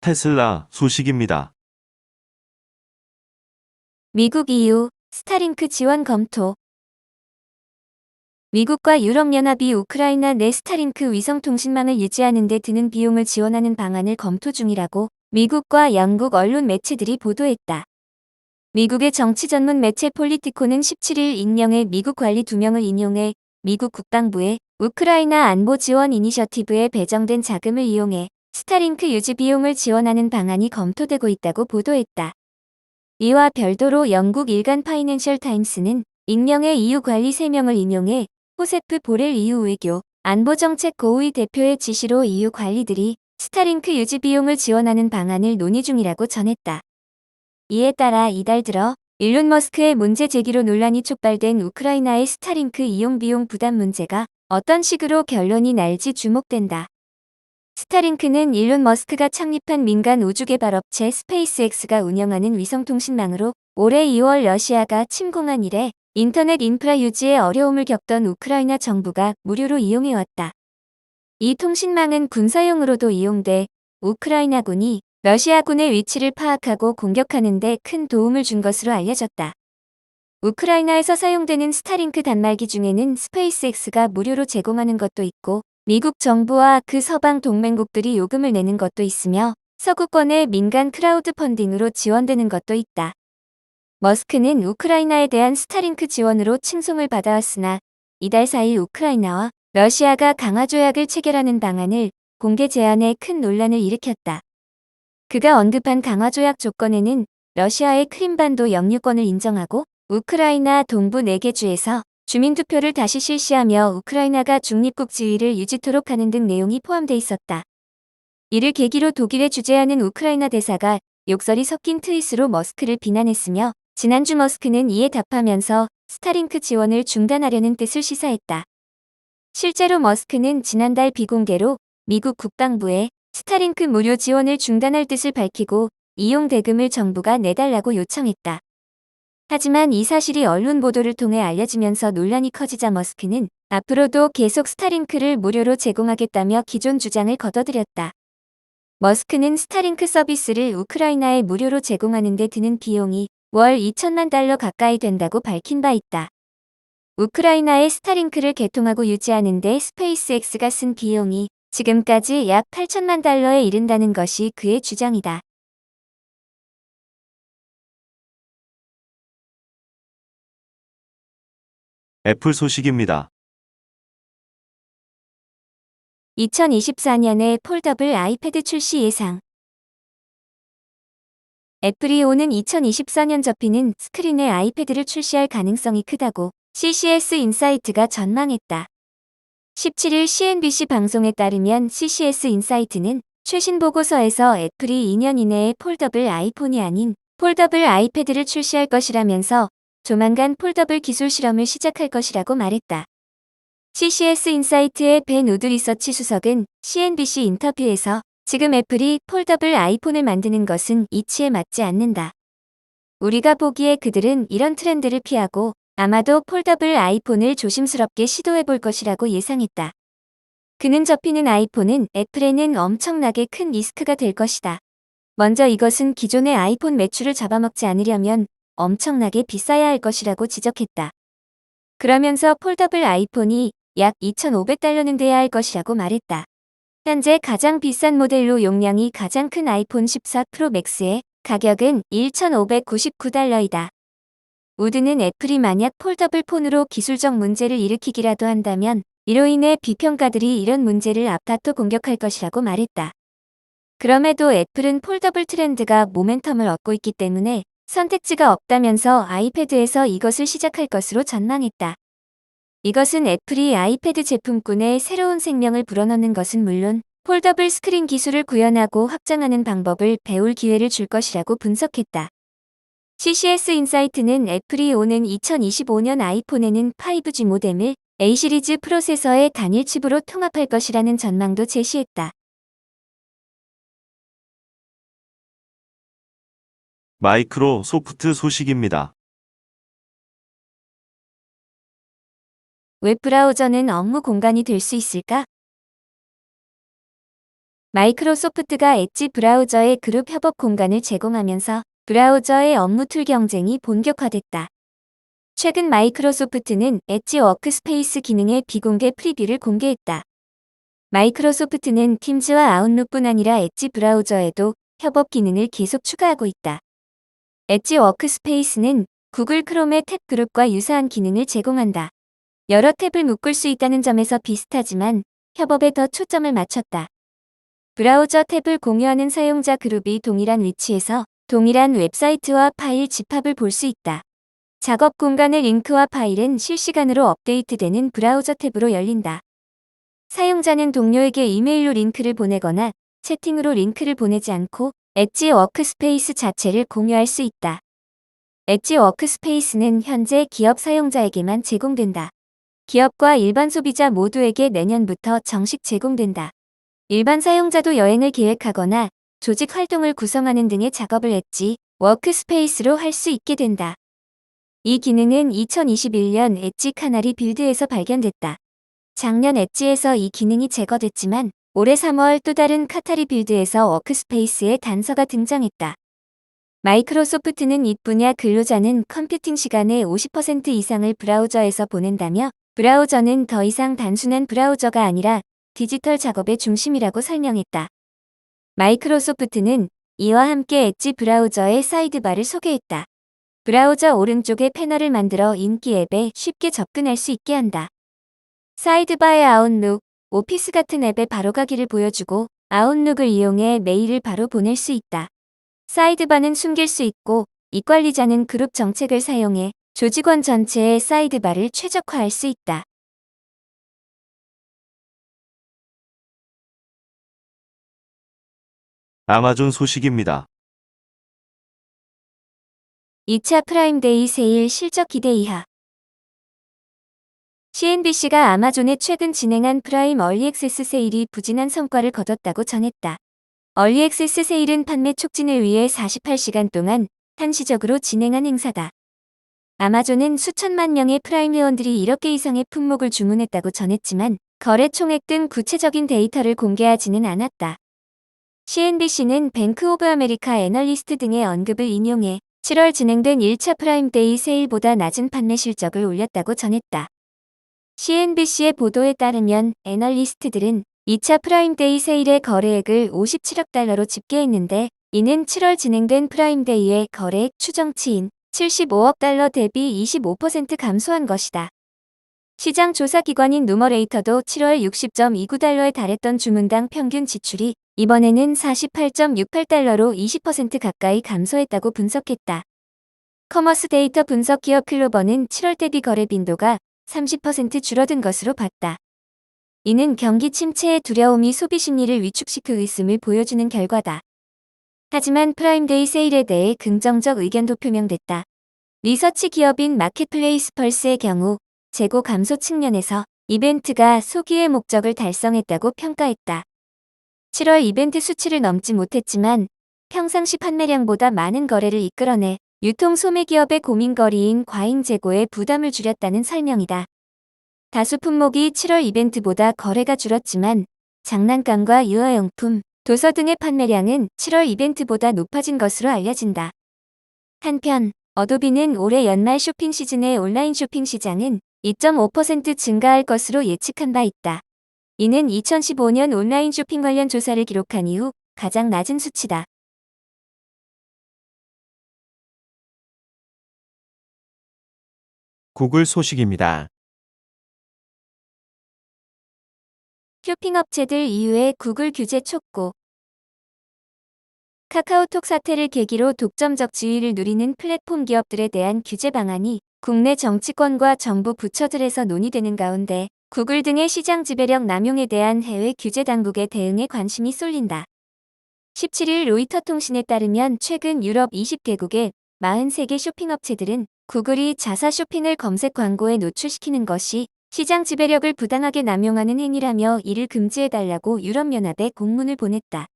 테슬라 소식입니다. 미국 EU 스타링크 지원 검토. 미국과 유럽연합이 우크라이나 내 스타링크 위성통신망을 유지하는 데 드는 비용을 지원하는 방안을 검토 중이라고 미국과 영국 언론 매체들이 보도했다. 미국의 정치 전문 매체 폴리티코는 17일 익명의 미국 관리 2명을 인용해 미국 국방부의 우크라이나 안보 지원 이니셔티브에 배정된 자금을 이용해 스타링크 유지 비용을 지원하는 방안이 검토되고 있다고 보도했다. 이와 별도로 영국 일간 파이낸셜 타임스는 익명의 EU 관리 3명을 인용해 호세프 보렐 EU 외교 안보정책 고위 대표의 지시로 EU 관리들이 스타링크 유지 비용을 지원하는 방안을 논의 중이라고 전했다. 이에 따라 이달 들어 일론 머스크의 문제 제기로 논란이 촉발된 우크라이나의 스타링크 이용 비용 부담 문제가 어떤 식으로 결론이 날지 주목된다. 스타링크는 일론 머스크가 창립한 민간 우주개발업체 스페이스X가 운영하는 위성통신망으로 올해 2월 러시아가 침공한 이래 인터넷 인프라 유지에 어려움을 겪던 우크라이나 정부가 무료로 이용해왔다. 이 통신망은 군사용으로도 이용돼 우크라이나군이 러시아군의 위치를 파악하고 공격하는 데 큰 도움을 준 것으로 알려졌다. 우크라이나에서 사용되는 스타링크 단말기 중에는 스페이스X가 무료로 제공하는 것도 있고 미국 정부와 그 서방 동맹국들이 요금을 내는 것도 있으며 서구권의 민간 크라우드 펀딩으로 지원되는 것도 있다. 머스크는 우크라이나에 대한 스타링크 지원으로 칭송을 받아왔으나 이달 4일 우크라이나와 러시아가 강화 조약을 체결하는 방안을 공개 제안해 큰 논란을 일으켰다. 그가 언급한 강화 조약 조건에는 러시아의 크림반도 영유권을 인정하고 우크라이나 동부 4개 주에서 주민투표를 다시 실시하며 우크라이나가 중립국 지위를 유지토록 하는 등 내용이 포함돼 있었다. 이를 계기로 독일의 주재하는 우크라이나 대사가 욕설이 섞인 트윗으로 머스크를 비난했으며 지난주 머스크는 이에 답하면서 스타링크 지원을 중단하려는 뜻을 시사했다. 실제로 머스크는 지난달 비공개로 미국 국방부에 스타링크 무료 지원을 중단할 뜻을 밝히고 이용 대금을 정부가 내달라고 요청했다. 하지만 이 사실이 언론 보도를 통해 알려지면서 논란이 커지자 머스크는 앞으로도 계속 스타링크를 무료로 제공하겠다며 기존 주장을 거둬들였다. 머스크는 스타링크 서비스를 우크라이나에 무료로 제공하는 데 드는 비용이 월 2천만 달러 가까이 된다고 밝힌 바 있다. 우크라이나에 스타링크를 개통하고 유지하는 데 스페이스X가 쓴 비용이 지금까지 약 8천만 달러에 이른다는 것이 그의 주장이다. 애플 소식입니다. 2024년에 폴더블 아이패드 출시 예상. 애플이 오는 2024년 접히는 스크린의 아이패드를 출시할 가능성이 크다고 CCS 인사이트가 전망했다. 17일 CNBC 방송에 따르면 CCS 인사이트는 최신 보고서에서 애플이 2년 이내에 폴더블 아이폰이 아닌 폴더블 아이패드를 출시할 것이라면서 조만간 폴더블 기술 실험을 시작할 것이라고 말했다. CCS 인사이트의 벤 우드 리서치 수석은 CNBC 인터뷰에서 지금 애플이 폴더블 아이폰을 만드는 것은 이치에 맞지 않는다. 우리가 보기에 그들은 이런 트렌드를 피하고 아마도 폴더블 아이폰을 조심스럽게 시도해볼 것이라고 예상했다. 그는 접히는 아이폰은 애플에는 엄청나게 큰 리스크가 될 것이다. 먼저 이것은 기존의 아이폰 매출을 잡아먹지 않으려면 엄청나게 비싸야 할 것이라고 지적했다. 그러면서 폴더블 아이폰이 약 2,500달러는 돼야 할 것이라고 말했다. 현재 가장 비싼 모델로 용량이 가장 큰 아이폰 14 프로 맥스의 가격은 1,599달러이다. 우드는 애플이 만약 폴더블 폰으로 기술적 문제를 일으키기라도 한다면 이로 인해 비평가들이 이런 문제를 앞다퉈 공격할 것이라고 말했다. 그럼에도 애플은 폴더블 트렌드가 모멘텀을 얻고 있기 때문에 선택지가 없다면서 아이패드에서 이것을 시작할 것으로 전망했다. 이것은 애플이 아이패드 제품군에 새로운 생명을 불어넣는 것은 물론 폴더블 스크린 기술을 구현하고 확장하는 방법을 배울 기회를 줄 것이라고 분석했다. CCS 인사이트는 애플이 오는 2025년 아이폰에는 5G 모뎀을 A 시리즈 프로세서의 단일 칩으로 통합할 것이라는 전망도 제시했다. 마이크로소프트 소식입니다. 웹브라우저는 업무 공간이 될 수 있을까? 마이크로소프트가 엣지 브라우저의 그룹 협업 공간을 제공하면서 브라우저의 업무 툴 경쟁이 본격화됐다. 최근 마이크로소프트는 엣지 워크스페이스 기능의 비공개 프리뷰를 공개했다. 마이크로소프트는 팀즈와 아웃룩뿐 아니라 엣지 브라우저에도 협업 기능을 계속 추가하고 있다. 엣지 워크스페이스는 구글 크롬의 탭 그룹과 유사한 기능을 제공한다. 여러 탭을 묶을 수 있다는 점에서 비슷하지만 협업에 더 초점을 맞췄다. 브라우저 탭을 공유하는 사용자 그룹이 동일한 위치에서 동일한 웹사이트와 파일 집합을 볼 수 있다. 작업 공간의 링크와 파일은 실시간으로 업데이트되는 브라우저 탭으로 열린다. 사용자는 동료에게 이메일로 링크를 보내거나 채팅으로 링크를 보내지 않고 엣지 워크스페이스 자체를 공유할 수 있다. 엣지 워크스페이스는 현재 기업 사용자에게만 제공된다. 기업과 일반 소비자 모두에게 내년부터 정식 제공된다. 일반 사용자도 여행을 계획하거나 조직 활동을 구성하는 등의 작업을 엣지 워크스페이스로 할 수 있게 된다. 이 기능은 2021년 엣지 카나리 빌드에서 발견됐다. 작년 엣지에서 이 기능이 제거됐지만 올해 3월 또 다른 카타리 빌드에서 워크스페이스의 단서가 등장했다. 마이크로소프트는 이 분야 근로자는 컴퓨팅 시간의 50% 이상을 브라우저에서 보낸다며 브라우저는 더 이상 단순한 브라우저가 아니라 디지털 작업의 중심이라고 설명했다. 마이크로소프트는 이와 함께 엣지 브라우저의 사이드바를 소개했다. 브라우저 오른쪽에 패널을 만들어 인기 앱에 쉽게 접근할 수 있게 한다. 사이드바의 아웃룩, 오피스 같은 앱의 바로가기를 보여주고 아웃룩을 이용해 메일을 바로 보낼 수 있다. 사이드바는 숨길 수 있고 이 관리자는 그룹 정책을 사용해 조직원 전체의 사이드바를 최적화할 수 있다. 아마존 소식입니다. 2차 프라임데이 세일 실적 기대 이하. CNBC가 아마존의 최근 진행한 프라임 얼리액세스 세일이 부진한 성과를 거뒀다고 전했다. 얼리액세스 세일은 판매 촉진을 위해 48시간 동안 한시적으로 진행한 행사다. 아마존은 수천만 명의 프라임 회원들이 1억 개 이상의 품목을 주문했다고 전했지만 거래 총액 등 구체적인 데이터를 공개하지는 않았다. CNBC는 뱅크 오브 아메리카 애널리스트 등의 언급을 인용해 7월 진행된 1차 프라임데이 세일보다 낮은 판매 실적을 올렸다고 전했다. CNBC의 보도에 따르면 애널리스트들은 2차 프라임데이 세일의 거래액을 57억 달러로 집계했는데 이는 7월 진행된 프라임데이의 거래액 추정치인 75억 달러 대비 25% 감소한 것이다. 시장 조사 기관인 누머레이터도 7월 60.29달러에 달했던 주문당 평균 지출이 이번에는 48.68달러로 20% 가까이 감소했다고 분석했다. 커머스 데이터 분석 기업 클로버는 7월 대비 거래 빈도가 30% 줄어든 것으로 봤다. 이는 경기 침체의 두려움이 소비 심리를 위축시키고 있음을 보여주는 결과다. 하지만 프라임데이 세일에 대해 긍정적 의견도 표명됐다. 리서치 기업인 마켓플레이스 펄스의 경우 재고 감소 측면에서 이벤트가 소기의 목적을 달성했다고 평가했다. 7월 이벤트 수치를 넘지 못했지만 평상시 판매량보다 많은 거래를 이끌어내 유통 소매기업의 고민거리인 과잉 재고에 부담을 줄였다는 설명이다. 다수 품목이 7월 이벤트보다 거래가 줄었지만 장난감과 유아용품, 도서 등의 판매량은 7월 이벤트보다 높아진 것으로 알려진다. 한편 어도비는 올해 연말 쇼핑 시즌의 온라인 쇼핑 시장은 2.5% 증가할 것으로 예측한 바 있다. 이는 2015년 온라인 쇼핑 관련 조사를 기록한 이후 가장 낮은 수치다. 구글 소식입니다. 쇼핑업체들 이후에 구글 규제 촉구. 카카오톡 사태를 계기로 독점적 지위를 누리는 플랫폼 기업들에 대한 규제 방안이 국내 정치권과 정부 부처들에서 논의되는 가운데 구글 등의 시장 지배력 남용에 대한 해외 규제 당국의 대응에 관심이 쏠린다. 17일 로이터 통신에 따르면 최근 유럽 20개국의 43개 쇼핑업체들은 구글이 자사 쇼핑을 검색 광고에 노출시키는 것이 시장 지배력을 부당하게 남용하는 행위라며 이를 금지해달라고 유럽연합에 공문을 보냈다.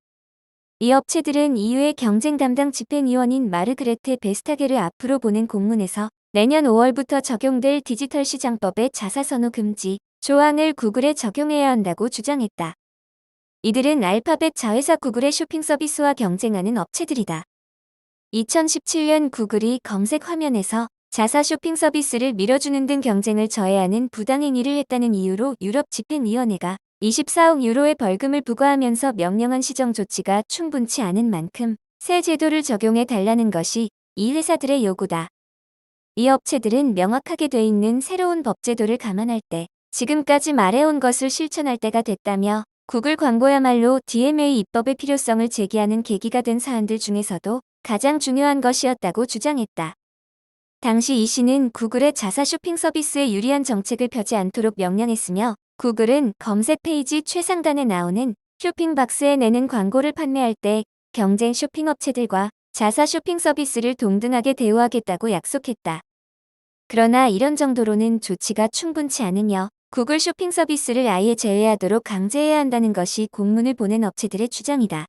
이 업체들은 EU의 경쟁 담당 집행위원인 마르그레테 베스타게를 앞으로 보낸 공문에서 내년 5월부터 적용될 디지털 시장법의 자사 선호 금지 조항을 구글에 적용해야 한다고 주장했다. 이들은 알파벳 자회사 구글의 쇼핑 서비스와 경쟁하는 업체들이다. 2017년 구글이 검색 화면에서 자사 쇼핑 서비스를 밀어주는 등 경쟁을 저해하는 부당행위를 했다는 이유로 유럽 집행위원회가 24억 유로의 벌금을 부과하면서 명령한 시정 조치가 충분치 않은 만큼 새 제도를 적용해 달라는 것이 이 회사들의 요구다. 이 업체들은 명확하게 돼 있는 새로운 법 제도를 감안할 때 지금까지 말해온 것을 실천할 때가 됐다며 구글 광고야말로 DMA 입법의 필요성을 제기하는 계기가 된 사안들 중에서도 가장 중요한 것이었다고 주장했다. 당시 이 씨는 구글의 자사 쇼핑 서비스에 유리한 정책을 펴지 않도록 명령했으며 구글은 검색 페이지 최상단에 나오는 쇼핑 박스에 내는 광고를 판매할 때 경쟁 쇼핑 업체들과 자사 쇼핑 서비스를 동등하게 대우하겠다고 약속했다. 그러나 이런 정도로는 조치가 충분치 않으며 구글 쇼핑 서비스를 아예 제외하도록 강제해야 한다는 것이 공문을 보낸 업체들의 주장이다.